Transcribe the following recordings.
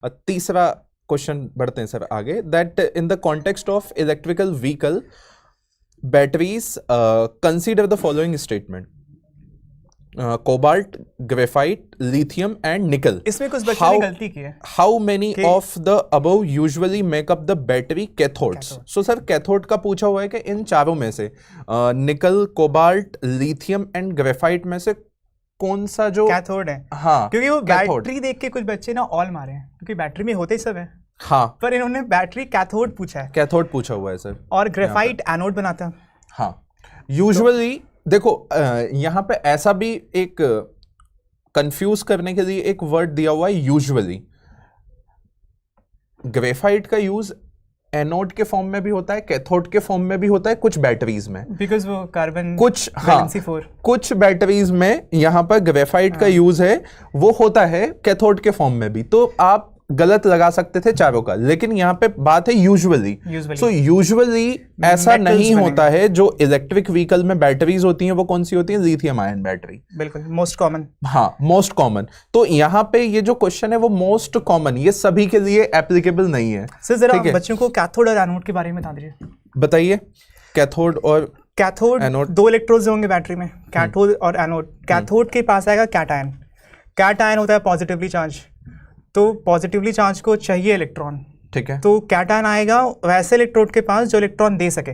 तीसरा क्वेश्चन बढ़ते हैं सर आगे, that in the context of electrical vehicle batteries consider the following statement, cobalt, graphite, lithium and निकल। इसमें कुछ बच्चों ने गलती की है। How many of the above usually make up the battery cathodes? So sir cathode का पूछा हुआ है कि इन चारों में से निकल, कोबाल्ट, लिथियम एंड ग्रेफाइट में से कौन सा जो कैथोड है? हाँ, क्योंकि वो बैटरी देख के कुछ बच्चे ना ऑल मारे हैं, क्योंकि बैटरी में होते ही सब है। हाँ, पर इन्होंने बैटरी कैथोड पूछा है। कैथोड पूछा हुआ है सर। और ग्रेफाइट एनोड बनाता है। हाँ, यूजुअली देखो यहाँ पे ऐसा भी एक कंफ्यूज करने के लिए एक वर्ड दिया हुआ है, यूजुअली। ग्रेफाइट का यूज एनोड के फॉर्म में भी होता है, कैथोड के फॉर्म में भी होता है कुछ बैटरीज में, बिकॉज वो कार्बन कुछ, हाँ, कुछ बैटरीज में यहाँ पर ग्रेफाइट का यूज है, वो होता है कैथोड के फॉर्म में भी। तो आप गलत लगा सकते थे चारों का, लेकिन यहाँ पे बात है यूजुअली। सो यूजुअली ऐसा नहीं होता है। जो इलेक्ट्रिक व्हीकल में बैटरीज होती हैं वो कौन सी होती हैं? Lithium ion battery. बिल्कुल, मोस्ट कॉमन। हाँ, मोस्ट कॉमन। तो यहाँ पे ये जो क्वेश्चन है वो मोस्ट कॉमन, ये सभी के लिए एप्लीकेबल नहीं है। सर जरा बच्चों को कैथोड और एनोड के बारे में बता दीजिए। बताइए। कैथोड और एनोड, दो इलेक्ट्रोड्स होंगे बैटरी में, कैथोड और एनोड। कैथोड के पास आएगा कैटायन। कैटायन होता है पॉजिटिवली चार्ज, तो पॉजिटिवली चार्ज को चाहिए इलेक्ट्रॉन, ठीक है। तो कैटायन आएगा वैसे इलेक्ट्रोड के पास जो इलेक्ट्रॉन दे सके,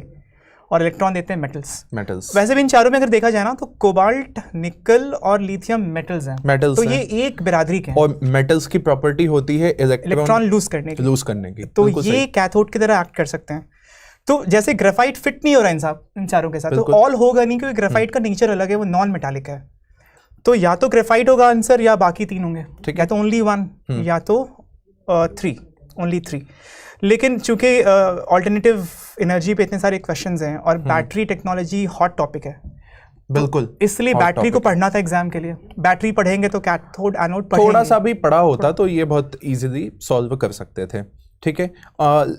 और इलेक्ट्रॉन देते हैं मेटल्स। वैसे भी इन चारों में अगर देखा जाए ना तो कोबाल्ट, निकल और लिथियम मेटल्स हैं। तो ये एक बिरादरी के हैं। और मेटल्स की प्रॉपर्टी होती है इलेक्ट्रॉन लूज करने की। तो ये कैथोड की तरह एक्ट कर सकते हैं। तो जैसे ग्रेफाइट फिट नहीं हो रहा इन चारों के साथ, तो ऑल होगा नहीं, क्योंकि ग्रेफाइट का नेचर अलग है, वो नॉन मेटालिक है। तो या तो ग्रेफाइट होगा आंसर, या बाकी तीन होंगे, या तो ओनली वन, या तो ओनली थ्री। लेकिन चूंकि ऑल्टरनेटिव एनर्जी पे इतने सारे क्वेश्चंस हैं और बैटरी टेक्नोलॉजी हॉट टॉपिक है, बिल्कुल, इसलिए बैटरी को पढ़ना था एग्जाम के लिए। बैटरी पढ़ेंगे तो कैथोड एनोड पढ़ेंगे। थोड़ा सा भी पढ़ा होता तो ये बहुत इजीली सॉल्व कर सकते थे, ठीक है।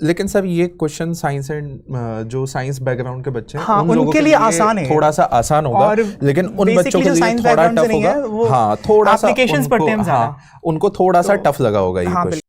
लेकिन सर ये क्वेश्चन साइंस एंड जो साइंस बैकग्राउंड के बच्चे हैं, हाँ, उनके लिए आसान है, थोड़ा सा आसान होगा, लेकिन उन बच्चों के लिए थोड़ा टफ होगा। हाँ, थोड़ा सा, एप्लीकेशंस पढ़ते हैं हम ज़्यादा, उनको थोड़ा सा टफ लगा होगा ये क्वेश्चन।